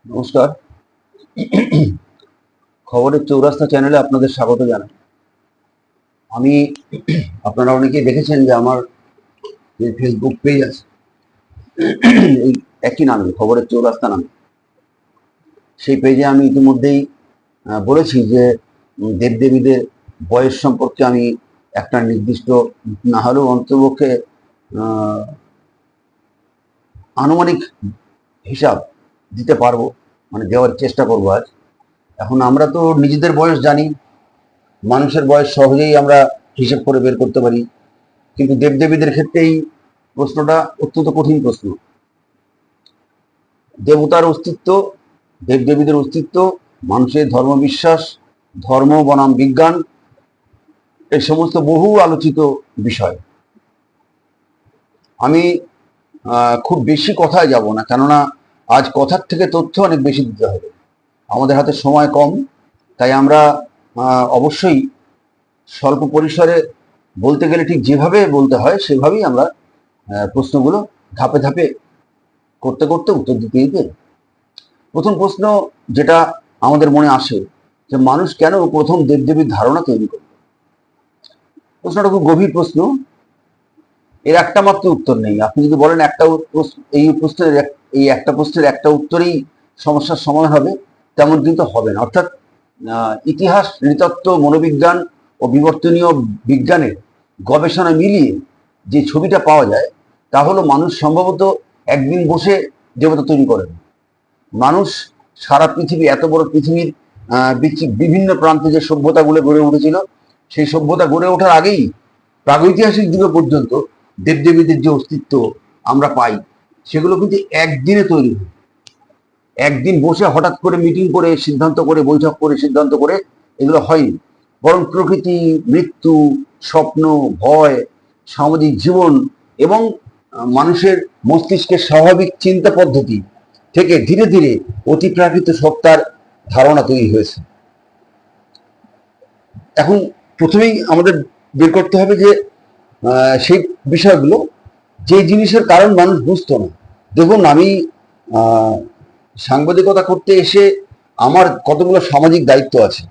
নমস্কার। খবরের চৌরাস্তা চ্যানেলে আপনাদের স্বাগত জানাই। আমি আপনারা অনেকেই দেখেছেন যে আমার যে ফেসবুক পেজ আছে এই একই নামে খবরের চৌরাস্তা নামে, সেই পেজে আমি ইতিমধ্যেই বলেছি যে দেবদেবীদের বয়স সম্পর্কে আমি একটা নির্দিষ্ট না হলেও অন্তপক্ষে আনুমানিক হিসাব দিতে পারবো, মানে দেওয়ার চেষ্টা করবো। আজ এখন আমরা তো নিজেদের বয়স জানি, মানুষের বয়স সহজেই আমরা হিসেব করে বের করতে পারি, কিন্তু দেবদেবীদের ক্ষেত্রে এই প্রশ্নটা অত্যন্ত কঠিন প্রশ্ন। দেবতার অস্তিত্ব, দেবদেবীদের অস্তিত্ব, মানুষের ধর্মবিশ্বাস, ধর্ম বনাম বিজ্ঞান, এই সমস্ত বহু আলোচিত বিষয়। আমি খুব বেশি কথায় যাব না, কেননা আজ কথার থেকে তথ্য অনেক বেশি দিতে হবে, আমাদের হাতে সময় কম। তাই আমরা অবশ্যই স্বল্প পরিসরে বলতে গেলে ঠিক যেভাবে বলতে হয় সেভাবেই আমরা প্রশ্নগুলো ধাপে ধাপে করতে করতে উত্তর দিতে দিতে। প্রথম প্রশ্ন যেটা আমাদের মনে আসে যে মানুষ কেন প্রথম দেবদেবীর ধারণা তৈরি করল। প্রশ্নটা খুব গভীর প্রশ্ন, এর একটা মাত্র উত্তর নেই। আপনি যদি বলেন এই একটা প্রশ্নের একটা উত্তরেই সমস্যার সমাধান হবে, তেমন কিন্তু হবে না। অর্থাৎ ইতিহাস, নৃতত্ত্ব, মনোবিজ্ঞান ও বিবর্তনীয় বিজ্ঞানের গবেষণা মিলিয়ে যে ছবিটা পাওয়া যায় তা হলো মানুষ সম্ভবত একদিন বসে দেবতা তৈরি করেন। মানুষ সারা পৃথিবী, এত বড় পৃথিবীর বিভিন্ন প্রান্তে যে সভ্যতাগুলো গড়ে উঠেছিল, সেই সভ্যতা গড়ে ওঠার আগেই প্রাগৈতিহাসিক যুগ পর্যন্ত দেবদেবীদের যে অস্তিত্ব আমরা পাই সেগুলো কিন্তু একদিনে তৈরি হয়। একদিন বসে হঠাৎ করে মিটিং করে সিদ্ধান্ত করে, বৈঠক করে সিদ্ধান্ত করে এগুলো হয়নি, বরং প্রকৃতি, মৃত্যু, স্বপ্ন, ভয়, সামাজিক জীবন এবং মানুষের মস্তিষ্কের স্বাভাবিক চিন্তা পদ্ধতি থেকে ধীরে ধীরে অতিপ্রাকৃত সত্তার ধারণা তৈরি হয়েছে। এখন প্রথমেই আমাদের বের করতে হবে যে সেই বিষয়গুলো, যে জিনিসের কারণ মানুষ বুঝতো না। দেখুন, আমি সাংবাদিকতা করতে এসে আমার কতগুলো সামাজিক দায়িত্ব আছে,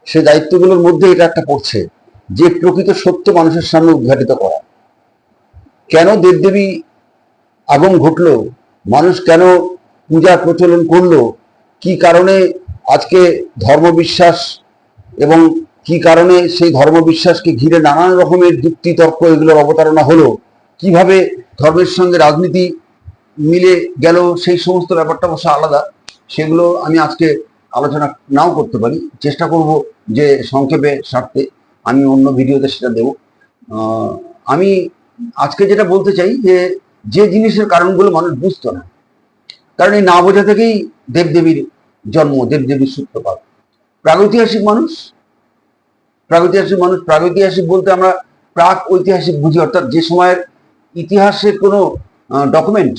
সেই দায়িত্বগুলোর মধ্যে এটা একটা পড়ছে যে প্রকৃত সত্য মানুষের সামনে উদ্ঘাটিত করা। কেন দেবদেবী আগম ঘটলো, মানুষ কেন পূজার প্রচলন করলো, কি কারণে আজকে ধর্মবিশ্বাস এবং কি কারণে সেই ধর্মবিশ্বাসকে ঘিরে নানান রকমের যুক্তি তর্ক এগুলোর অবতারণা হলো, কিভাবে ধর্মের সঙ্গে রাজনীতি মিলে গেল, সেই সমস্ত ব্যাপারটা অবশ্য আলাদা। সেগুলো আমি আজকে আলোচনা নাও করতে পারি, চেষ্টা করব যে সংক্ষেপে সারতে। আমি অন্য ভিডিওতে সেটা দেব। আমি আজকে যেটা বলতে চাই যে যে জিনিসের কারণগুলো মানুষ বুঝতো না, কারণ এই না বোঝা থেকেই দেবদেবীর জন্ম, দেবদেবীর সূত্রপাত। প্রাগৈতিহাসিক মানুষ, প্রাগৈতিহাসিক বলতে আমরা প্রাক ঐতিহাসিক বুঝি, অর্থাৎ যে সময়ের ইতিহাসের কোনো ডকুমেন্ট,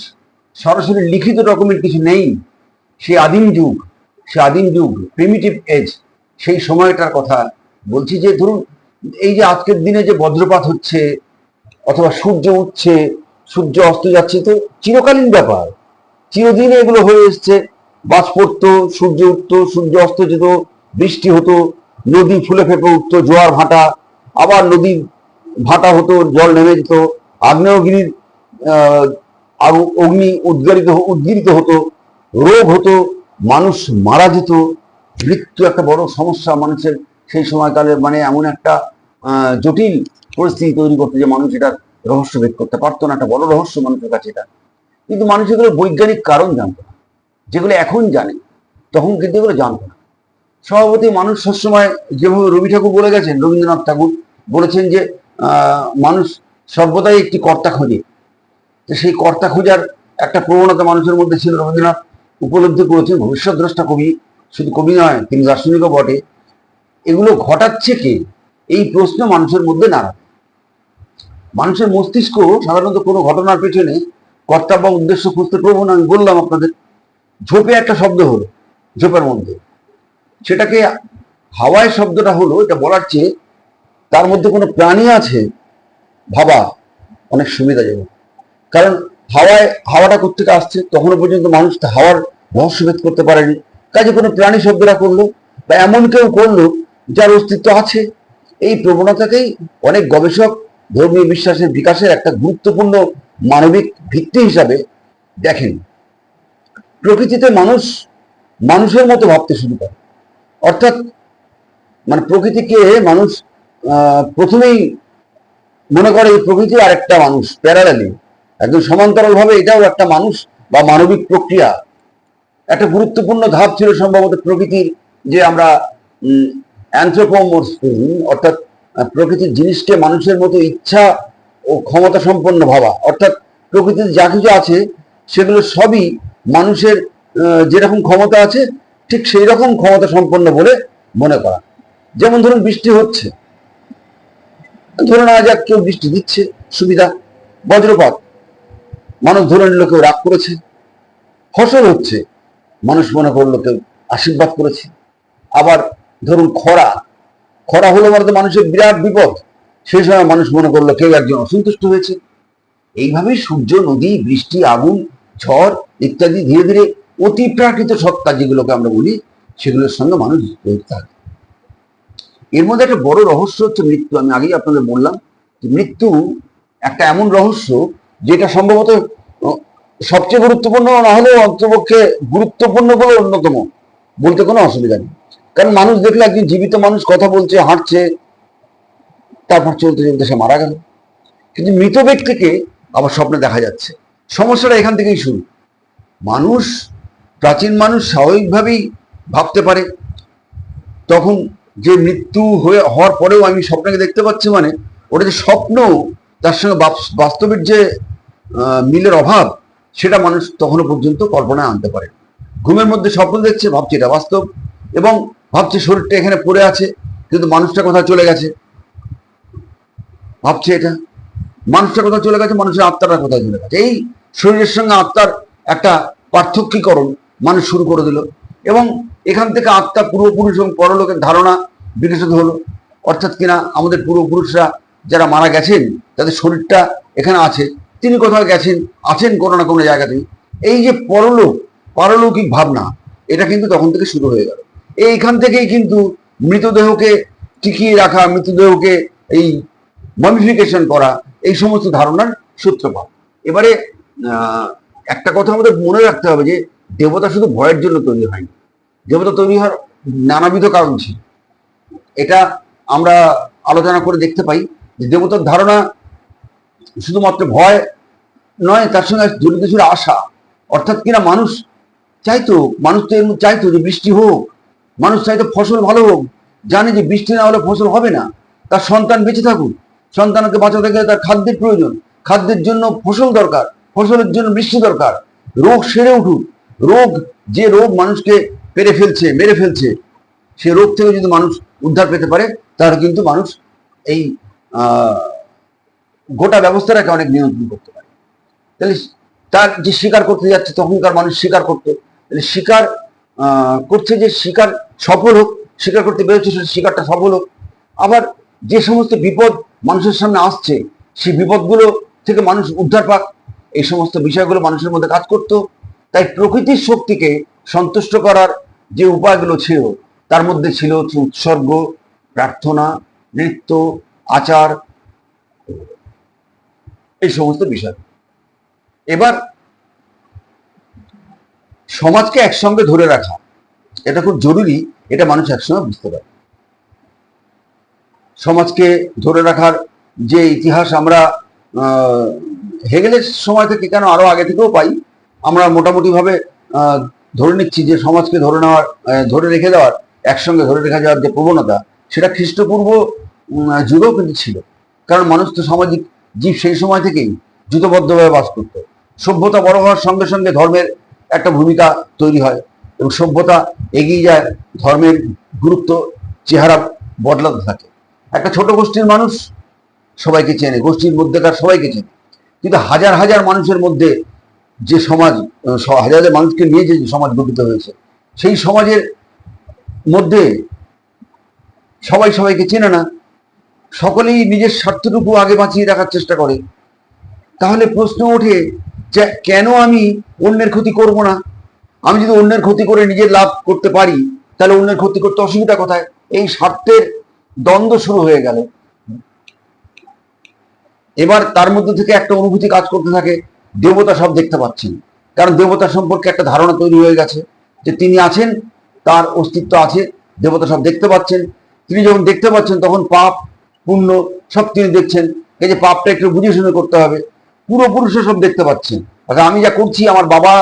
সরাসরি লিখিত ডকুমেন্ট কিছু নেই, সে আদিম যুগ, প্রিমিটিভ এজ, সেই সময়টার কথা বলছি। যে ধরুন, এই যে আজকের দিনে যে বজ্রপাত হচ্ছে অথবা সূর্য উঠছে, সূর্য অস্ত যাচ্ছে, তো চিরকালীন ব্যাপার, চিরদিনে এগুলো হয়ে এসছে। বাজ পড়তো, সূর্য উঠতো, সূর্য অস্ত যেত, বৃষ্টি হতো, নদী ফুলে ফেঁপে উঠতো, জোয়ার ভাটা, আবার নদী ভাটা হতো, জল নেমে যেত, আগ্নেয়গিরির অগ্নি উদ্গীরিত হতো, রোগ হতো, মানুষ মারা যেত, মৃত্যু একটা বড় সমস্যা মানুষের সেই সময়কালে। মানে এমন একটা জটিল পরিস্থিতি তৈরি করতে যে মানুষ এটার রহস্য ভেদ করতে পারতো না, একটা বড় রহস্য মানুষের কাছে এটা। কিন্তু মানুষ এগুলো বৈজ্ঞানিক কারণ জানতো না, যেগুলো এখন জানে, তখন কিন্তু এগুলো জানতো না। স্বভাবতই মানুষ সবসময়, যেভাবে রবি ঠাকুর বলে গেছেন, রবীন্দ্রনাথ ঠাকুর বলেছেন যে মানুষ সর্বদাই একটি কর্তা খোঁজে। তো সেই কর্তা খোঁজার একটা প্রবণতা মানুষের মধ্যে ছিল। রবীন্দ্রনাথ উপলব্ধি করেছেন, ভবিষ্যৎ দ্রষ্টা কবি, শুধু কবি নয়, তিনি দার্শনিকও বটে। এগুলো ঘটাচ্ছে কে, এই প্রশ্ন মানুষের মধ্যে নাড়া। মানুষের মস্তিষ্ক সাধারণত কোনো ঘটনার পেছনে কর্তা বা উদ্দেশ্য খুঁজতে প্রবণ। আমি বললাম আপনাদের, ঝোপে একটা শব্দ হলো, ঝোপের মধ্যে সেটাকে হাওয়ায় শব্দটা হলো, এটা বলার চেয়ে তার মধ্যে কোনো প্রাণী আছে ভাবা অনেক সুবিধাজনক। কারণ হাওয়াটা কোথেকে আসছে, তখনও পর্যন্ত মানুষ হাওয়ার রহস্যভেদ করতে পারেনি। কাজে কোনো প্রাণী শব্দটা করলো বা এমন কেউ করলো যার অস্তিত্ব আছে। এই প্রবণতাকেই অনেক গবেষক ধর্মীয় বিশ্বাসের বিকাশের একটা গুরুত্বপূর্ণ মানবিক ভিত্তি হিসাবে দেখেন। প্রকৃতিতে মানুষ মানুষের মতো ভাবতে শুরু করে, অর্থাৎ মানে প্রকৃতিকে মানুষ প্রথমেই মনে করে এই প্রকৃতি আর একটা মানুষ, প্যারালালি একদম সমান্তরাল ভাবে এটাও একটা মানুষ বা মানবিক প্রক্রিয়া। একটা গুরুত্বপূর্ণ ধাপ ছিল সম্ভবত প্রকৃতির, যে আমরা অ্যানথ্রোপোমরফিজম, অর্থাৎ প্রকৃতির জিনিসকে মানুষের মতো ইচ্ছা ও ক্ষমতা সম্পন্ন ভাবা। অর্থাৎ প্রকৃতির যা কিছু আছে সেগুলো সবই মানুষের যেরকম ক্ষমতা আছে ঠিক সেই রকম ক্ষমতা সম্পন্ন বলে মনে করা। যেমন ধরুন বৃষ্টি হচ্ছে, ধরে নেওয়া যাক কেউ বৃষ্টি দিচ্ছে, সুবিধা। বজ্রপাত, মানুষ ধরে নিল কেউ রাগ করেছে। ফসল হচ্ছে, মানুষ মনে করলো কেউ আশীর্বাদ করেছে। আবার ধরুন খরা, খরা হলো মানে তো মানুষের বিরাট বিপদ, সেই সময় মানুষ মনে করলো কেউ একজন অসন্তুষ্ট হয়েছে। এইভাবেই সূর্য, নদী, বৃষ্টি, আগুন, ঝড় ইত্যাদি ধীরে ধীরে অতি প্রাকৃত সত্তা যেগুলোকে আমরা বলি সেগুলোর সঙ্গে মানুষ জড়িত থাকে। এর মধ্যে একটা বড় রহস্য হচ্ছে মৃত্যু। আমি আগেই আপনাদের বললাম যে মৃত্যু একটা এমন রহস্য যেটা সম্ভবত সবচেয়ে গুরুত্বপূর্ণ না হলেও অন্তপক্ষে গুরুত্বপূর্ণ বলে অন্যতম, বলতে কোনো অসুবিধা নেই। কারণ মানুষ দেখলে একজন জীবিত মানুষ কথা বলছে, হাঁটছে, তারপর চলতে চলতে সে মারা গেল। কিন্তু মৃত ব্যক্তিকে আবার স্বপ্নে দেখা যাচ্ছে। সমস্যাটা এখান থেকেই শুরু। মানুষ, প্রাচীন মানুষ স্বাভাবিকভাবেই ভাবতে পারে তখন যে মৃত্যু হওয়ার পরেও আমি স্বপ্নকে দেখতে পাচ্ছি, মানে ওটা যে স্বপ্ন, তার সঙ্গে বাস্তবের যে মিলের অভাব, সেটা মানুষ তখনও পর্যন্ত কল্পনায় আনতে পারে। ঘুমের মধ্যে স্বপ্ন দেখছে, ভাবছে এটা বাস্তব, এবং ভাবছে শরীরটা এখানে পড়ে আছে কিন্তু মানুষটা কোথাও চলে গেছে, ভাবছে এটা মানুষটা কোথাও চলে গেছে, মানুষের আত্মাটা কোথাও চলে গেছে। এই শরীরের সঙ্গে আত্মার একটা পার্থক্যীকরণ মানুষ শুরু করে দিল, এবং এখান থেকে আত্মা, পূর্বপুরুষ এবং পরলোকের ধারণা বিকশিত হলো। অর্থাৎ কিনা আমাদের পূর্বপুরুষরা যারা মারা গেছেন তাদের শরীরটা এখানে আছে, তিনি কোথাও গেছেন, আছেন কোনো না কোনো জায়গাতেই। এই যে পরলোক, পারলৌকিক ভাবনা, এটা কিন্তু তখন থেকে শুরু হয়ে গেল। এইখান থেকেই কিন্তু মৃতদেহকে টিকিয়ে রাখা, মৃতদেহকে এই মডিফিকেশন করা, এই সমস্ত ধারণার সূত্রপাত। এবারে একটা কথা আমাদের মনে রাখতে হবে যে দেবতা শুধু ভয়ের জন্য তৈরি হয়নি, দেবতা তৈরি হওয়ার নানাবিধ কারণ ছিল। এটা আমরা আলোচনা করে দেখতে পাই যে দেবতার ধারণা শুধুমাত্র ভয় নয়, তার সঙ্গে জড়িত ছিল আশা। অর্থাৎ কিনা মানুষ চাইতো, মানুষ তো এর চাইতো যে বৃষ্টি হোক, মানুষ চাইতো ফসল ভালো হোক, জানে যে বৃষ্টি না হলে ফসল হবে না, তার সন্তান বেঁচে থাকুক, সন্তানকে বাঁচাতে গেলে তার খাদ্যের প্রয়োজন, খাদ্যের জন্য ফসল দরকার, ফসলের জন্য বৃষ্টি দরকার, রোগ সেরে উঠুক। রোগ, যে রোগ মানুষকে পেরে ফেলছে, মেরে ফেলছে, সে রোগ থেকে যদি মানুষ উদ্ধার পেতে পারে তাহলে কিন্তু মানুষ এই গোটা ব্যবস্থাটাকে অনেক নিয়ন্ত্রণ করতে পারে। তাহলে তার যে শিকার করতে যাচ্ছে, তখনকার মানুষ শিকার করতো, তাহলে শিকার করছে, যে শিকার সফল হোক, শিকার করতে বেরোচ্ছে সেটা শিকারটা সফল হোক। আবার যে সমস্ত বিপদ মানুষের সামনে আসছে সেই বিপদগুলো থেকে মানুষ উদ্ধার পাক, এই সমস্ত বিষয়গুলো মানুষের মধ্যে কাজ করত। তাই প্রকৃতির শক্তিকে সন্তুষ্ট করার যে উপায়গুলো ছিল তার মধ্যে ছিল উৎসর্গ, প্রার্থনা, নৃত্য, আচার, এই সমস্ত বিষয়। এবার সমাজকে একসঙ্গে ধরে রাখা, এটা খুব জরুরি, এটা মানুষ একসঙ্গে বুঝতে পারে। সমাজকে ধরে রাখার যে ইতিহাস আমরা হেগেলের সময় থেকে, কেন আরো আগে থেকেও পাই, আমরা মোটামুটি ভাবে ধরে নিচ্ছি যে সমাজকে ধরে রেখে দেওয়ার, একসঙ্গে ধরে রেখে যাওয়ার যে প্রবণতা, সেটা খ্রিস্টপূর্ব যুগেও কিন্তু ছিল। কারণ মানুষ তো সামাজিক জীব, সেই সময় থেকেই জুতবদ্ধভাবে বাস করত। সভ্যতা বড় হওয়ার সঙ্গে সঙ্গে ধর্মের একটা ভূমিকা তৈরি হয়, এবং সভ্যতা এগিয়ে যায়, ধর্মের গুরুত্ব, চেহারা বদলাতে থাকে। একটা ছোট গোষ্ঠীর মানুষ সবাইকে চেনে, গোষ্ঠীর মধ্যেকার সবাইকে চেনে, কিন্তু হাজার হাজার মানুষের মধ্যে যে সমাজ, হাজার হাজার মানুষকে নিয়ে যে সমাজ গঠিত হয়েছে, সেই সমাজের মধ্যে সবাই সবাইকে চেনে না, সকলেই নিজের স্বার্থটুকু আগে বাঁচিয়ে রাখার চেষ্টা করে। তাহলে প্রশ্ন ওঠে যে কেন আমি অন্যের ক্ষতি করব না? আমি যদি অন্যের ক্ষতি করে নিজের লাভ করতে পারি, তাহলে অন্যের ক্ষতি করতে অসুবিধা কোথায়? এই স্বার্থের দ্বন্দ্ব শুরু হয়ে গেল। এবার তার মধ্যে থেকে একটা অনুভূতি কাজ করতে থাকে, দেবতা সব দেখতে পাচ্ছেন, কারণ দেবতা সম্পর্কে একটা ধারণা তৈরি হয়ে গেছে যে তিনি আছেন, তার অস্তিত্ব আছে, দেবতা সব দেখতে পাচ্ছেন। তিনি যখন দেখতে পাচ্ছেন তখন পাপ পুণ্য সব তিনি দেখছেন। এই যে পাপটা একটু বুঝে শুনে করতে হবে। পূর্বপুরুষও সব দেখতে পাচ্ছেন, অর্থাৎ আমি যা করছি, আমার বাবা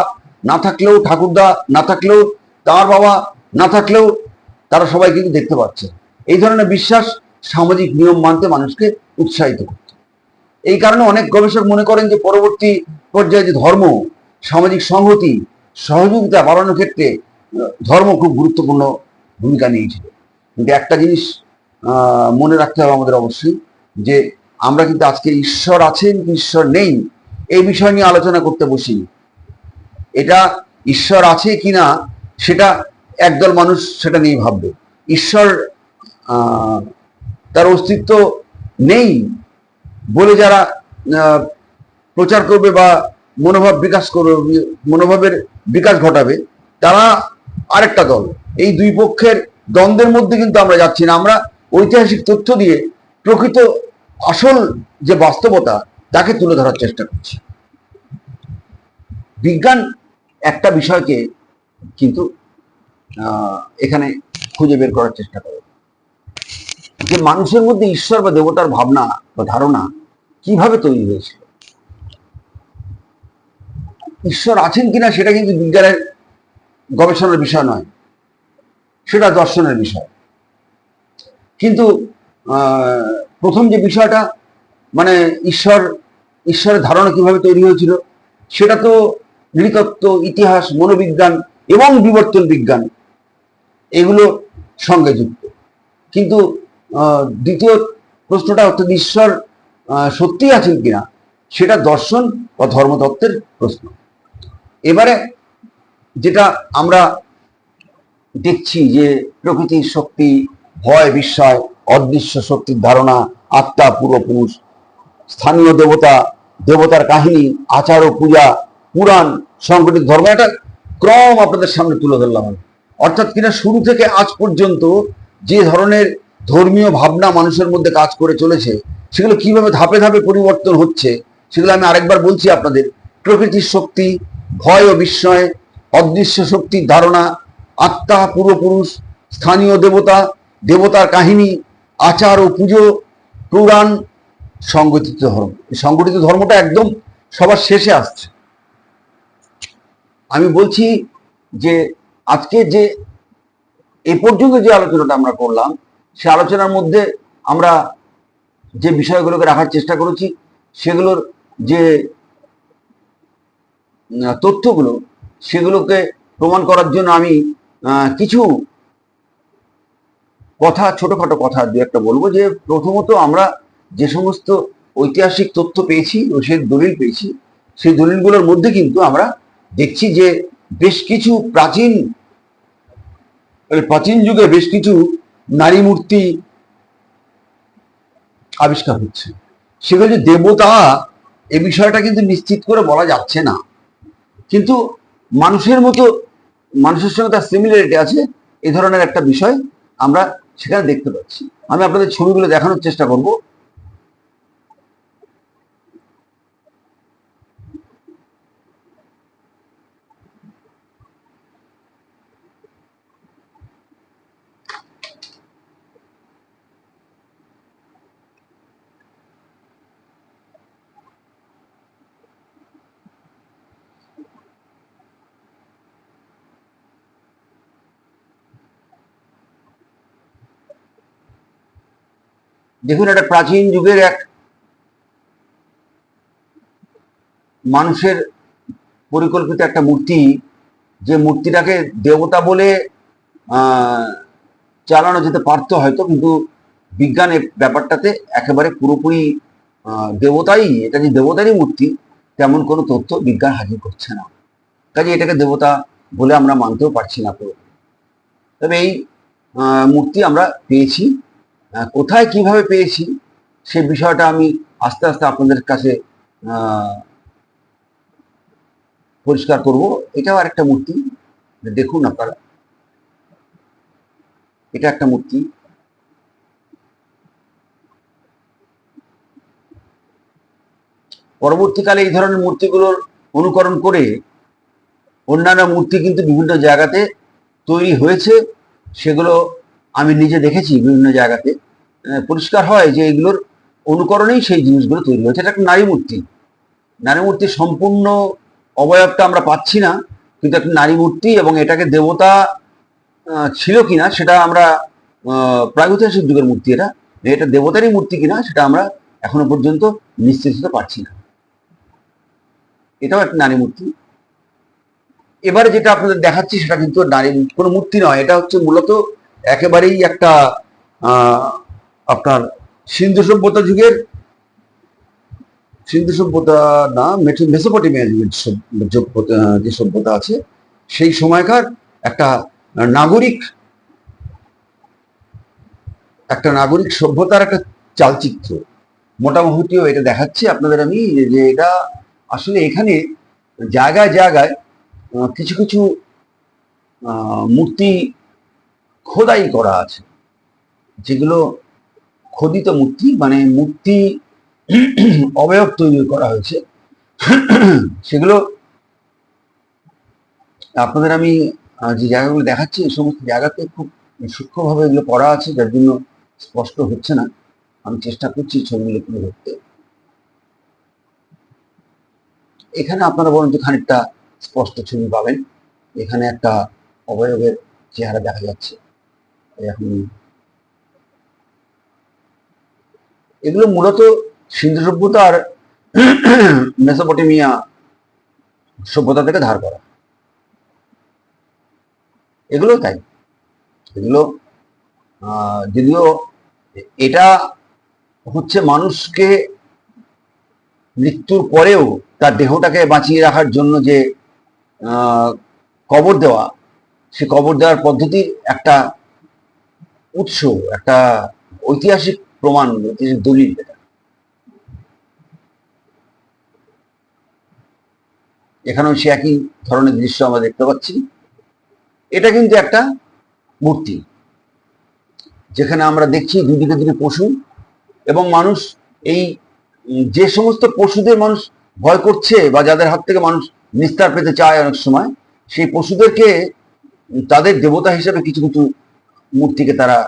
না থাকলেও, ঠাকুরদা না থাকলেও, তার বাবা না থাকলেও, তারা সবাই কিন্তু দেখতে পাচ্ছে। এই ধরনের বিশ্বাস সামাজিক নিয়ম মানতে মানুষকে উৎসাহিত করছে। এই কারণে অনেক গবেষক মনে করেন যে পরবর্তী পর্যায়ে যে ধর্ম সামাজিক সংহতি সহযোগিতা বাড়ানোর ক্ষেত্রে ধর্ম খুব গুরুত্বপূর্ণ ভূমিকা নিয়েছিল। কিন্তু একটা জিনিস মনে রাখতে হবে আমাদের অবশ্যই, যে আমরা কিন্তু আজকে ঈশ্বর আছেন কি ঈশ্বর নেই এই বিষয় নিয়ে আলোচনা করতে বসিনি। এটা ঈশ্বর আছে কিনা সেটা একদল মানুষ সেটা নিয়ে ভাববে। ঈশ্বর তার অস্তিত্ব নেই বলে যারা প্রচার করবে বা মনোভাব বিকাশ করবে, মনোভাবের বিকাশ ঘটাবে, তারা আরেকটা দল। এই দুই পক্ষের দ্বন্দ্বের মধ্যে কিন্তু আমরা যাচ্ছি না। আমরা ঐতিহাসিক তথ্য দিয়ে প্রকৃত আসল যে বাস্তবতা তাকে তুলে ধরার চেষ্টা করছি। বিজ্ঞান একটা বিষয়কে কিন্তু এখানে খুঁজে বের করার চেষ্টা করে, যে মানুষের মধ্যে ঈশ্বর বা দেবতার ভাবনা বা ধারণা কিভাবে তৈরি হয়েছিল। ঈশ্বর আছেন কিনা সেটা কিন্তু বিজ্ঞানের গবেষণার বিষয় নয়, সেটা দর্শনের বিষয়। কিন্তু প্রথম যে বিষয়টা, মানে ঈশ্বরের ধারণা কিভাবে তৈরি হয়েছিল, সেটা তো নৃতত্ত্ব, ইতিহাস, মনোবিজ্ঞান এবং বিবর্তন বিজ্ঞান এগুলো সঙ্গে যুক্ত। কিন্তু দ্বিতীয় প্রশ্নটা, অর্থাৎ ঈশ্বর সত্যিই আছেন কিনা, সেটা দর্শন বা ধর্মতত্ত্বের প্রশ্ন। এবারে যেটা আমরা দেখছি যে প্রকৃতির শক্তি, ভয়, বিস্ময়, অদৃশ্য শক্তির ধারণা, আত্মা, পূর্বপুরুষ, স্থানীয় দেবতা, দেবতার কাহিনী, আচার ও পূজা, পুরাণ, সংগঠিত ধর্ম, একটা ক্রম আপনাদের সামনে তুলে ধরলাম। অর্থাৎ কিনা শুরু থেকে আজ পর্যন্ত যে ধরনের ধর্মীয় ভাবনা মানুষের মধ্যে কাজ করে চলেছে, সেগুলো কিভাবে ধাপে ধাপে পরিবর্তন হচ্ছে সেগুলো আমি আরেকবার বলছি আপনাদের। প্রকৃতির শক্তি, ভয় ও বিস্ময়, অদৃশ্য শক্তির ধারণা, আত্মা, পূর্বপুরুষ, স্থানীয় দেবতা, দেবতার কাহিনী, আচার ও পুজো, পুরাণ, সংগঠিত ধর্ম। এই সংগঠিত ধর্মটা একদম সবার শেষে আসছে। আমি বলছি যে আজকে যে এ পর্যন্ত যে আলোচনাটা আমরা করলাম, সে আলোচনার মধ্যে আমরা যে বিষয়গুলোকে রাখার চেষ্টা করেছি, সেগুলোর যে তথ্যগুলো, সেগুলোকে প্রমাণ করার জন্য আমি কিছু কথা, ছোটখাটো কথা দু একটা বলবো। যে প্রথমত, আমরা যে সমস্ত ঐতিহাসিক তথ্য পেয়েছি ও সেই দলিল পেয়েছি, সেই দলিলগুলোর মধ্যে কিন্তু আমরা দেখছি যে বেশ কিছু প্রাচীন যুগে বেশ কিছু নারী মূর্তি আবিষ্কার হচ্ছে। সেগুলো যে দেবতা, এ বিষয়টা কিন্তু নিশ্চিত করে বলা যাচ্ছে না, কিন্তু মানুষের মতো, মানুষের সঙ্গে তার সিমিলারিটি আছে, এই ধরনের একটা বিষয় আমরা সেখানে দেখতে পাচ্ছি। আমি আপনাদের ছবিগুলো দেখানোর চেষ্টা করব। দেখুন, একটা প্রাচীন যুগের এক মানুষের পরিকল্পিত একটা মূর্তি, যে মূর্তিটাকে দেবতা বলে চালানো যেতে পারতো হয়তো, কিন্তু বিজ্ঞানের ব্যাপারটাতে একেবারে পুরোপুরি দেবতাই, এটা যে দেবতারই মূর্তি তেমন কোনো তথ্য বিজ্ঞান হাজির করছে না। কাজে এটাকে দেবতা বলে আমরা মানতেও পারছি না পুরো। তবে এই মূর্তি আমরা পেয়েছি, কোথায় কিভাবে পেয়েছি সে বিষয়টা আমি আস্তে আস্তে আপনাদের কাছে পরিষ্কার করব। এটাও আরেকটা মূর্তি, দেখুন আপনারা, এটা একটা মূর্তি। পরবর্তীকালে এই ধরনের মূর্তিগুলোর অনুকরণ করে অন্যান্য মূর্তি কিন্তু বিভিন্ন জায়গাতে তৈরি হয়েছে। সেগুলো আমি নিজে দেখেছি বিভিন্ন জায়গাতে। পরিষ্কার হয় যে এগুলোর অনুকরণেই সেই জিনিসগুলো তৈরি হয়েছে। এটা একটা নারী মূর্তি। নারী মূর্তির সম্পূর্ণ অবয়বটা আমরা পাচ্ছি না, কিন্তু একটা নারী মূর্তি, এবং এটাকে দেবতা ছিল কিনা সেটা আমরা প্রাগৈতিহাসিক যুগের মূর্তি। এটা দেবতারই মূর্তি কিনা সেটা আমরা এখনো পর্যন্ত নিশ্চিত হতে পারছি না। এটাও একটা নারী মূর্তি। এবারে যেটা আপনাদের দেখাচ্ছি সেটা কিন্তু নারী কোনো মূর্তি নয়, এটা হচ্ছে মূলত একেবারেই একটা আপনার সিন্ধু সভ্যতা যুগের, সিন্ধু সভ্যতা না, মেসোপটেমিয়া যুগের যে সভ্যতা আছে সেই সময়কার একটা নাগরিক সভ্যতার একটা চালচিত্র। মোটামুটিও এটা দেখাচ্ছি আপনাদের আমি, যে এটা আসলে এখানে জায়গায় জায়গায় কিছু কিছু মূর্তি খোদাই করা আছে, যেগুলো খোদিত মূর্তি, মানে মূর্তি অবয়ব তৈরি করা হয়েছে। সেগুলো আপনাদের আমি যে জায়গাগুলো দেখাচ্ছি এই সমস্ত জায়গাতে খুব সূক্ষ্মভাবে এগুলো করা আছে, যার জন্য স্পষ্ট হচ্ছে না। আমি চেষ্টা করছি ছবিগুলো তুলে ধরতে। এখানে আপনারা বরঞ্চ খানিকটা স্পষ্ট ছবি পাবেন। এখানে একটা অবয়বের চেহারা দেখা যাচ্ছে। এখন এগুলো মূলত সিন্ধু সভ্যতা আর মেসোপটেমিয়া সভ্যতা থেকে ধার করা। এগুলো তাই, এগুলো যদিও এটা হচ্ছে মানুষকে মৃত্যুর পরেও তার দেহটাকে বাঁচিয়ে রাখার জন্য যে কবর দেওয়া, সে কবর দেওয়ার পদ্ধতির একটা উৎস, একটা ঐতিহাসিক প্রমাণ, ঐতিহাসিক দলিল। এখানেও সে একই ধরনের দৃশ্য আমরা দেখতে পাচ্ছি। এটা কিন্তু একটা মূর্তি, যেখানে আমরা দেখছি দুদিকে দুটি পশু এবং মানুষ। এই যে সমস্ত পশুদের মানুষ ভয় করছে বা যাদের হাত থেকে মানুষ নিস্তার পেতে চায় অনেক সময়, সেই পশুদেরকে তাদের দেবতা হিসেবে কিছু কিছু মূর্তিকে তারা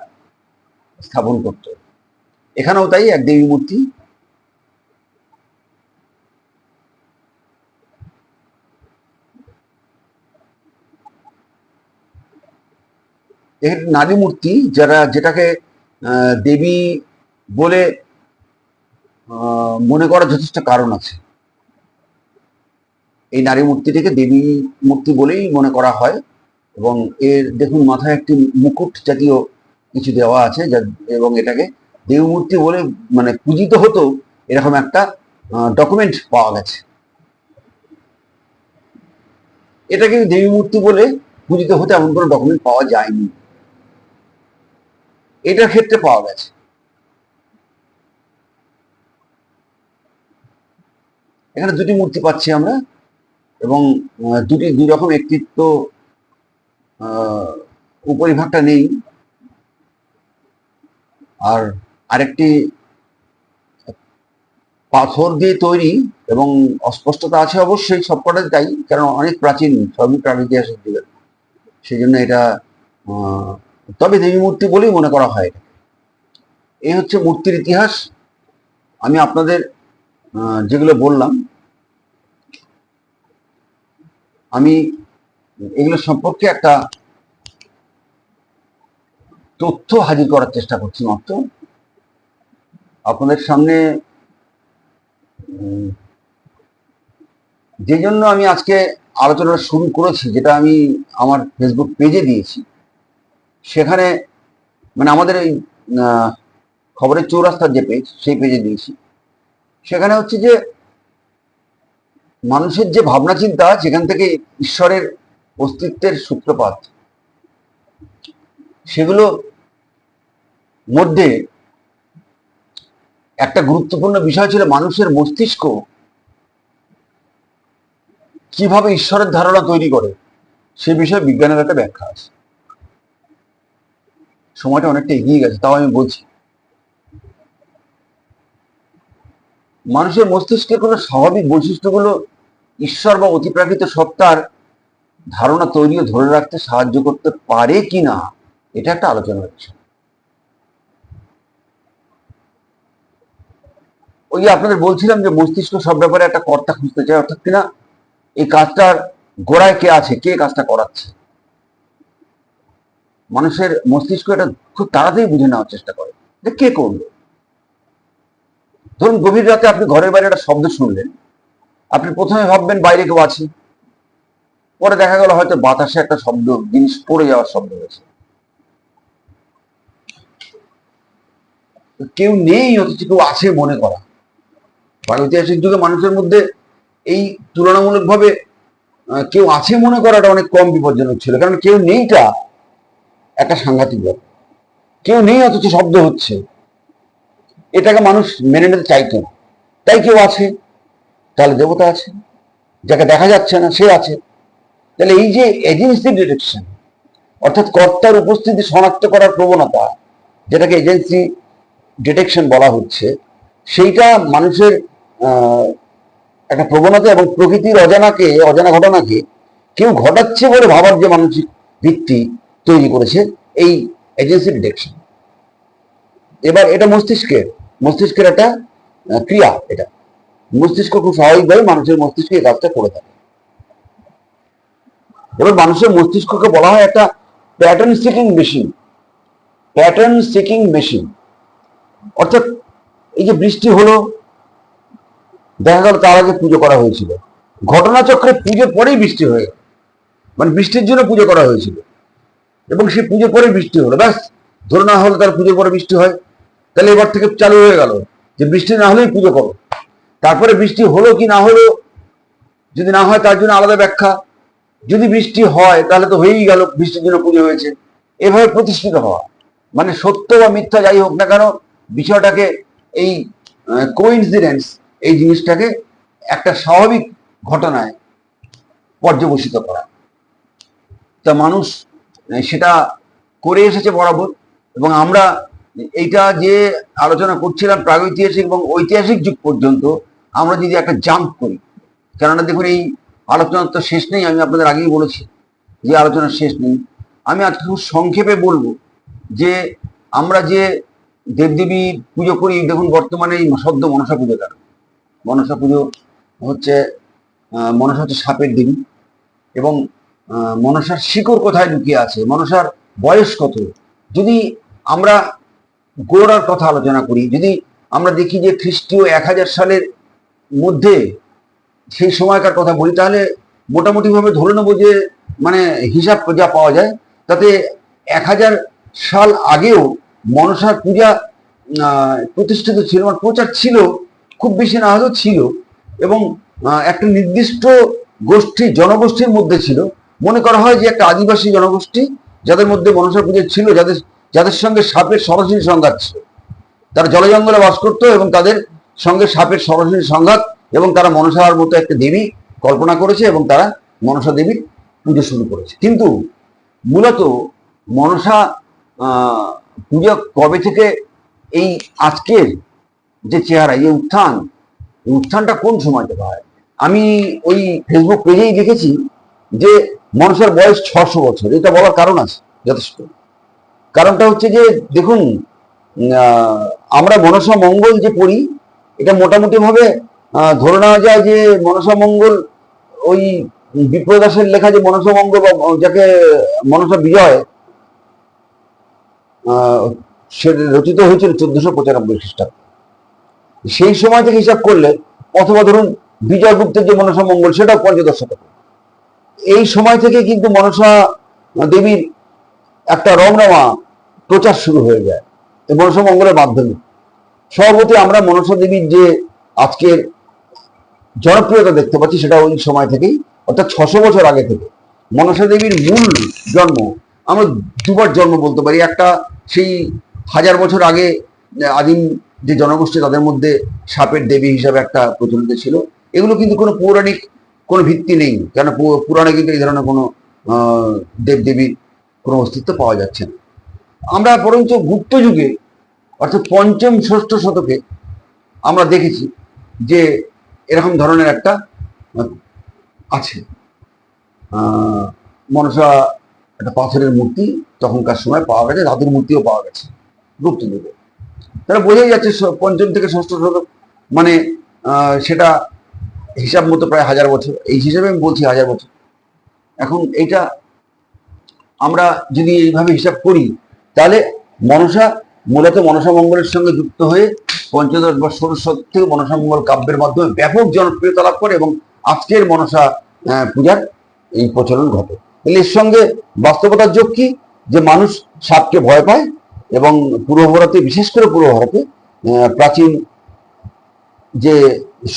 স্থাপন করত। এখানেও তাই, এক দেবী মূর্তি। নারী মূর্তি, যেটাকে দেবী বলে মনে করার যথেষ্ট কারণ আছে। এই নারী মূর্তিটিকে দেবী মূর্তি বলেই মনে করা হয়, এবং এর দেখুন মাথায় একটি মুকুট জাতীয় কিছু দেওয়া আছে, এবং এটাকে দেবী মূর্তি বলে মানে পূজিত হতো, এরকম একটা ডকুমেন্ট পাওয়া গেছে। এটা কিন্তু দেবী মূর্তি বলে পূজিত হতে এমন কোনো ডকুমেন্ট পাওয়া যায়নি, এটার ক্ষেত্রে পাওয়া গেছে। এখানে দুটি মূর্তি পাচ্ছি আমরা, এবং দুই রকম একটিত্ব, উপরিভাগটা নেই, আর আরেকটি পাথর দিয়ে তৈরি, এবং অস্পষ্টতা আছে অবশ্যই সবকটা তাই, কারণ অনেক প্রাচীন, সবই প্রাগৈতিহাসিক যুগের, সেই জন্য এটা তবে দেবী মূর্তি বলেই মনে করা হয়। এই হচ্ছে মূর্তির ইতিহাস। আমি আপনাদের যেগুলো বললাম, আমি এগুলো সম্পর্কে একটা তথ্য হাজির করার চেষ্টা করছি মাত্র আপনাদের সামনে। যে জন্য আমি আজকে আলোচনা শুরু করেছি, যেটা আমি আমার ফেসবুক পেজে দিয়েছি, সেখানে মানে আমাদের এই খবরের চৌরাস্তার যে পেজ, সেই পেজে দিয়েছি। সেখানে হচ্ছে যে মানুষের যে ভাবনা চিন্তা, যেখান থেকে ঈশ্বরের অস্তিত্বের সূত্রপাত, সেগুলো মধ্যে একটা গুরুত্বপূর্ণ বিষয় ছিল মানুষের মস্তিষ্ক কিভাবে ঈশ্বরের ধারণা তৈরি করে। সে বিষয়ে বিজ্ঞানের একটা ব্যাখ্যা আছে। সময়টা অনেকটা এগিয়ে গেছে, তাও আমি বলছি। মানুষের মস্তিষ্কের কোনো স্বাভাবিক বৈশিষ্ট্যগুলো ঈশ্বর বা অতিপ্রাকৃত সত্তার ধারণা তৈরি ও ধরে রাখতে সাহায্য করতে পারে কিনা, এটা একটা আলোচনার বিষয়। ওই যে আপনাদের বলছিলাম যে মস্তিষ্ক সব ব্যাপারে একটা কর্তা খুঁজতে চায়, অর্থাৎ কিনা এই কাজটার গোড়ায় কে আছে, কে কাজটা করাচ্ছে। মানুষের মস্তিষ্ক এটা খুব তাড়াতাড়ি বুঝে নেওয়ার চেষ্টা করে যে কে করলো। ধরুন গভীর রাতে আপনি ঘরের বাইরে একটা শব্দ শুনলেন, আপনি প্রথমে ভাববেন বাইরে কেউ আছে, পরে দেখা গেল হয়তো বাতাসে একটা শব্দ, জিনিস পড়ে যাওয়ার শব্দ হয়েছে। কেউ নেই অথচ কেউ আছে মনে করা, প্রাগৈতিহাসিক যুগে মানুষের মধ্যে এই তুলনামূলকভাবে কেউ আছে মনে করাটা অনেক কম বিপজ্জনক ছিল, কারণ কেউ নেইটা একটা সাংঘাতিক ব্যাপার। কেউ নেই অথচ শব্দ হচ্ছে, এটাকে মানুষ মেনে নিতে চাইতো না। তাই কেউ আছে, তাহলে দেবতা আছে, যাকে দেখা যাচ্ছে না সে আছে। তাহলে এই যে এজেন্সি ডিটেকশন, অর্থাৎ কর্তার উপস্থিতি শনাক্ত করার প্রবণতা, যেটাকে এজেন্সি ডিটেকশন বলা হচ্ছে, সেইটা মানুষের একটা প্রবণতা এবং প্রকৃতির অজানা ঘটনাকে কেউ ঘটাচ্ছে বলে ভাবার যে মানসিক ভিত্তি তৈরি করেছে এই এজেন্সি ডিটেকশন। এবার এটা মস্তিষ্কের একটা ক্রিয়া। এটা মস্তিষ্ক খুব স্বাভাবিকভাবে মানুষের মস্তিষ্ক এই কাজটা করে থাকে। এবার মানুষের মস্তিষ্ককে বলা হয় একটা প্যাটার্ন সিকিং মেশিন। অর্থাৎ এই যে বৃষ্টি হলো, দেখা গেল তার আগে পুজো করা হয়েছিল, ঘটনাচক্রে পুজোর পরেই বৃষ্টি হয়ে গেল, মানে বৃষ্টির জন্য পুজো করা হয়েছিল এবং সেই পুজো পরে বৃষ্টি হলো, ব্যাস। ধরে না হলে তার পুজোর পরে বৃষ্টি হয়, তাহলে এবার থেকে চালু হয়ে গেল যে বৃষ্টি না হলেই পুজো করো। তারপরে বৃষ্টি হলো কি না হলো, যদি না হয় তার জন্য আলাদা ব্যাখ্যা, যদি বৃষ্টি হয় তাহলে তো হয়েই গেল, বৃষ্টির জন্য পুজো হয়েছে। এভাবে প্রতিষ্ঠিত হওয়া, মানে সত্য বা মিথ্যা যাই হোক না কেন, বিষয়টাকে এই কোইন্সিডেন্স, এই জিনিসটাকে একটা স্বাভাবিক ঘটনায় পর্যবসিত করা। তা মানুষ সেটা করে এসেছে বরাবর। এবং আমরা এইটা যে আলোচনা করছিলাম প্রাগৈতিহাসিক এবং ঐতিহাসিক যুগ পর্যন্ত, আমরা যদি একটা জাম্প করি, কেননা দেখুন এই আলোচনার তো শেষ নেই, আমি আপনাদের আগেই বলেছি যে আলোচনার শেষ নেই। আমি আজকে খুব সংক্ষেপে বলবো যে আমরা যে দেবদেবী পুজো করি, দেখুন বর্তমানে এই সদ্য মনসা পুজো, কেন মনসা পুজো হচ্ছে, মনসা হচ্ছে সাপের দেবী। এবং মনসার শিকড় কোথায় লুকিয়ে আছে, মনসার বয়স কত, যদি আমরা গোড়ার কথা আলোচনা করি, যদি আমরা দেখি যে খ্রিস্টীয় 1000 সালের মধ্যে সেই সময়কার কথা বলি, তাহলে মোটামুটি ভাবে ধরে নেবো যে মানে হিসাব যা পাওয়া যায় তাতে 1000 সাল আগেও মনসার পূজা প্রতিষ্ঠিত ছিল, মানে প্রচার ছিল, খুব বেশি না হলেও ছিল। এবং একটা নির্দিষ্ট জনগোষ্ঠীর মধ্যে ছিল। মনে করা হয় যে একটা আদিবাসী জনগোষ্ঠী যাদের মধ্যে মনসা পুজো ছিল, যাদের সঙ্গে সাপের সরাসরি সংঘাত ছিল। তারা জলে জঙ্গলে বাস করতো এবং তাদের সঙ্গে সাপের সরাসরি সংঘাত, এবং তারা মনসার মতো একটা দেবী কল্পনা করেছে এবং তারা মনসা দেবীর পুজো শুরু করেছে। কিন্তু মূলত মনসা পুজো কবে থেকে এই আজকের যে চেহারা, এই উত্থানটা কোন সময় থেকে হয়? আমি ওই ফেসবুক পেজেই দেখেছি যে মনসার বয়স 600 বছর। এটা বলার কারণ আছে যথেষ্ট। কারণটা হচ্ছে যে দেখুন, আমরা মনসা মঙ্গল যে পড়ি, এটা মোটামুটি ভাবে ধরে নেওয়া যায় যে মনসা মঙ্গল ওই বিপ্রদাসের দাসের লেখা যে মনসা মঙ্গল, বা যাকে মনসা বিজয়, সে রচিত হয়েছিল 1495 খ্রিস্টাব্দে। সেই সময় থেকে হিসাব করলে, অথবা ধরুন বিজয়গুপ্তের যে মনসা মঙ্গল, সেটাও 15 শতক। এই সময় থেকে কিন্তু মনসা দেবীর একটা রমরমা প্রচার শুরু হয়ে যায় এই মনসা মঙ্গলের মাধ্যমে। স্বভাবতই আমরা মনসা দেবীর যে আজকের জনপ্রিয়তা দেখতে পাচ্ছি, সেটা ওই সময় থেকেই, অর্থাৎ 600 বছর আগে থেকে। মনসা দেবীর মূল জন্ম, আমরা দুবার জন্ম বলতে পারি। একটা সেই 1000 বছর আগে আদিম যে জনগোষ্ঠী, তাদের মধ্যে সাপের দেবী হিসাবে একটা প্রচলিত ছিল। এগুলো কিন্তু কোনো পৌরাণিক কোনো ভিত্তি নেই, কেন পুরাণে কিন্তু এই ধরনের কোনো দেবদেবীর কোনো অস্তিত্ব পাওয়া যাচ্ছে না। আমরা বরঞ্চ গুপ্ত যুগে অর্থাৎ পঞ্চম ষষ্ঠ শতকে আমরা দেখেছি যে এরকম ধরনের একটা আছে মনসা একটা পাথরের মূর্তি তখনকার সময় পাওয়া গেছে, ধাতুর মূর্তিও পাওয়া গেছে গুপ্ত যুগে। তারা বোঝাই যাচ্ছে পঞ্চম থেকে ষষ্ঠ শতক, মানে সেটা হিসাব মতো প্রায় 1000 বছর, এই হিসাবে আমি বলছি 1000 বছর। এখন এইটা আমরা যদি এইভাবে হিসাব করি তাহলে মনসা মূলত মনসা মঙ্গলের সঙ্গে যুক্ত হয়ে পঞ্চদশ বা ষোড়শ শতক থেকে মনসা মঙ্গল কাব্যের মাধ্যমে ব্যাপক জনপ্রিয়তা লাভ করে এবং আজকের মনসা পূজার এই প্রচলন ঘটে। তাহলে এর সঙ্গে বাস্তবতার যোগ কি, যে মানুষ সাপকে ভয় পায় এবং পূর্ব ভারতে, বিশেষ করে পূর্ব ভারতে প্রাচীন যে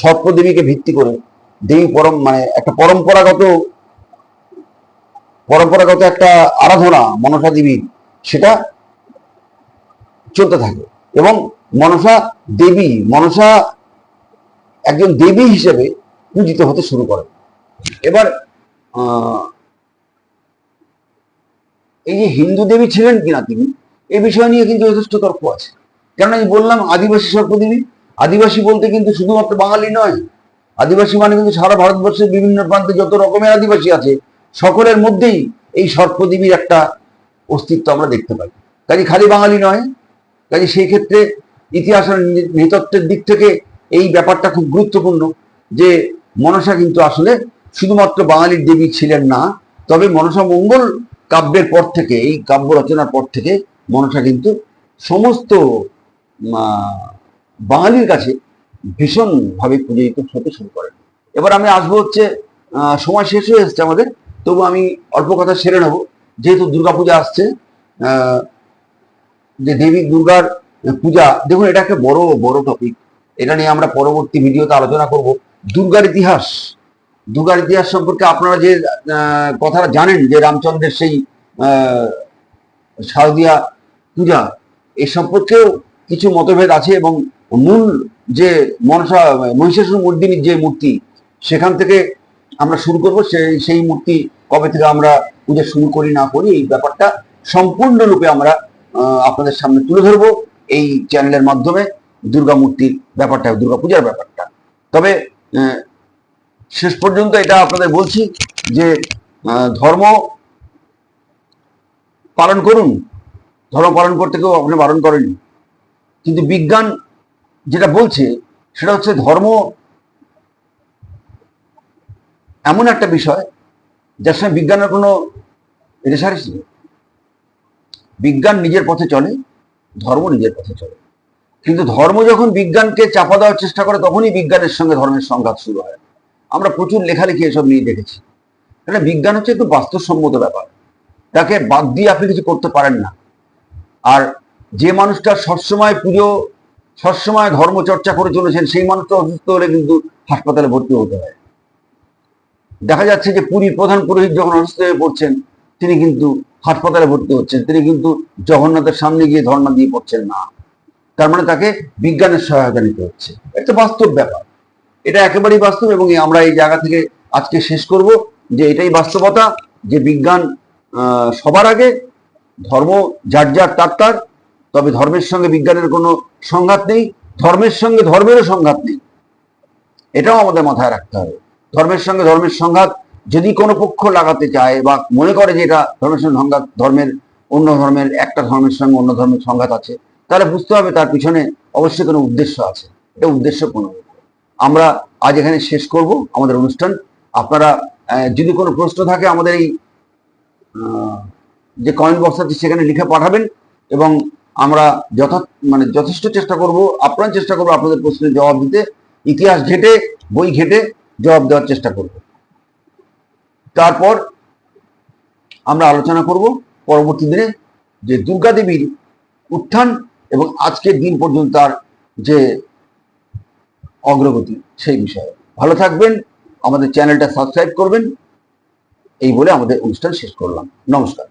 সর্পদেবীকে ভিত্তি করে দেবী মানে একটা পরম্পরাগত একটা আরাধনা মনসা দেবীর, সেটা চলতে থাকে এবং মনসা একজন দেবী হিসেবে পূজিত হতে শুরু করে। এবার এই যে হিন্দু দেবী ছিলেন কিনা তিনি, এই বিষয় নিয়ে কিন্তু যথেষ্ট তর্ক আছে। কেন আমি বললাম আদিবাসী সর্পদেবী, আদিবাসী বলতে কিন্তু শুধুমাত্র বাঙালি নয়, আদিবাসী মানে কিন্তু সারা ভারতবর্ষের বিভিন্ন প্রান্তে যত রকমের আদিবাসী আছে সকলের মধ্যেই এই সর্পদেবীর একটা অস্তিত্ব আমরা দেখতে পাই। কাজে খালি বাঙালি নয়, কাজে সেই ক্ষেত্রে ইতিহাস আর নৃতত্ত্বের দিক থেকে এই ব্যাপারটা খুব গুরুত্বপূর্ণ যে মনসা কিন্তু আসলে শুধুমাত্র বাঙালির দেবী ছিলেন না, তবে মনসা মঙ্গল কাব্যের পর থেকে, এই কাব্য রচনার পর থেকে মনসা কিন্তু সমস্ত বাঙালির কাছে ভীষণভাবে পূজিত হতে শুরু করেন। এবার আমি আসবো হচ্ছে, সময় শেষ হয়ে এসছে আমাদের, তবু আমি অল্প কথা সেরে নেব। যেহেতু দুর্গাপূজা আসছে, যে দেবী দুর্গার পূজা, দেখুন এটা একটা বড় বড় টপিক, এটা নিয়ে আমরা পরবর্তী ভিডিওতে আলোচনা করব। দুর্গার ইতিহাস সম্পর্কে আপনারা যে কথাটা জানেন যে রামচন্দ্রের সেই শারদীয়া পূজা, এ সম্পর্কেও কিছু মতভেদ আছে এবং মূল যে মনসা মহিষাসুর মর্দিনীর যে মূর্তি, সেখান থেকে আমরা শুরু করব। সেই মূর্তি কবে থেকে আমরা পূজা শুরু করি না করি, এই ব্যাপারটা সম্পূর্ণরূপে আমরা আপনাদের সামনে তুলে ধরবো এই চ্যানেলের মাধ্যমে, দুর্গা মূর্তির ব্যাপারটা, দুর্গা পূজার ব্যাপারটা। তবে শেষ পর্যন্ত এটা আপনাদের বলছি যে ধর্ম পালন করুন, ধর্ম পালন করতে কেউ আপনি বারণ করেনি, কিন্তু বিজ্ঞান যেটা বলছে সেটা হচ্ছে ধর্ম এমন একটা বিষয় যার সঙ্গে বিজ্ঞানের কোনো রেশারেশি নেই। বিজ্ঞান নিজের পথে চলে, ধর্ম নিজের পথে চলে, কিন্তু ধর্ম যখন বিজ্ঞানকে চাপা দেওয়ার চেষ্টা করে তখনই বিজ্ঞানের সঙ্গে ধর্মের সংঘাত শুরু হয়। আমরা প্রচুর লেখালেখি এসব নিয়ে দেখেছি। মানে বিজ্ঞান হচ্ছে একটু বাস্তবসম্মত ব্যাপার, তাকে বাদ দিয়ে আপনি কিছু করতে পারেন না। আর যে মানুষটা সবসময় ধর্ম চর্চা করে চলেছেন, সেই মানুষটা অসুস্থ হলে কিন্তু হাসপাতালে ভর্তি হতে হয়। দেখা যাচ্ছে যে পুরীর প্রধান পুরোহিত যখন অসুস্থ হয়ে পড়ছেন, তিনি কিন্তু হাসপাতালে ভর্তি হচ্ছেন, তিনি কিন্তু জগন্নাথের সামনে গিয়ে ধর্ণা দিয়ে পড়ছেন না। তার মানে তাকে বিজ্ঞানের সহায়তা নিতে হচ্ছে। একটা বাস্তব ব্যাপার, এটা একেবারেই বাস্তব। এবং আমরা এই জায়গা থেকে আজকে শেষ করব যে এটাই বাস্তবতা, যে বিজ্ঞান সবার আগে, ধর্ম যার তার, তবে ধর্মের সঙ্গে বিজ্ঞানের কোনো সংঘাত নেই, ধর্মের সঙ্গে ধর্মেরও সংঘাত নেই, এটাও আমাদের মাথায় রাখতে হবে। ধর্মের সঙ্গে ধর্মের সংঘাত যদি কোনো পক্ষ লাগাতে চায় বা মনে করে যে এটা ধর্মের সঙ্গে সংঘাত, একটা ধর্মের সঙ্গে অন্য ধর্মের সংঘাত আছে, তাহলে বুঝতে হবে তার পিছনে অবশ্যই কোনো উদ্দেশ্য আছে। এটা উদ্দেশ্য কোনো। আমরা আজ এখানে শেষ করব আমাদের অনুষ্ঠান। আপনারা যদি কোনো প্রশ্ন থাকে আমাদের এই যে কমেন্ট বক্স আছে সেখানে লিখে পাঠাবেন এবং আমরা যথেষ্ট চেষ্টা করব, আপ্রাণ চেষ্টা করবো আপনাদের প্রশ্নের জবাব দিতে। ইতিহাস ঘেটে, বই ঘেটে জবাব দেওয়ার চেষ্টা করব। তারপর আমরা আলোচনা করব পরবর্তী দিনে যে দুর্গা দেবীর উত্থান এবং আজকের দিন পর্যন্ত তার যে অগ্রগতি, সেই বিষয়ে। ভালো থাকবেন, আমাদের চ্যানেলটা সাবস্ক্রাইব করবেন, এই বলে আমাদের অনুষ্ঠান শেষ করলাম। নমস্কার।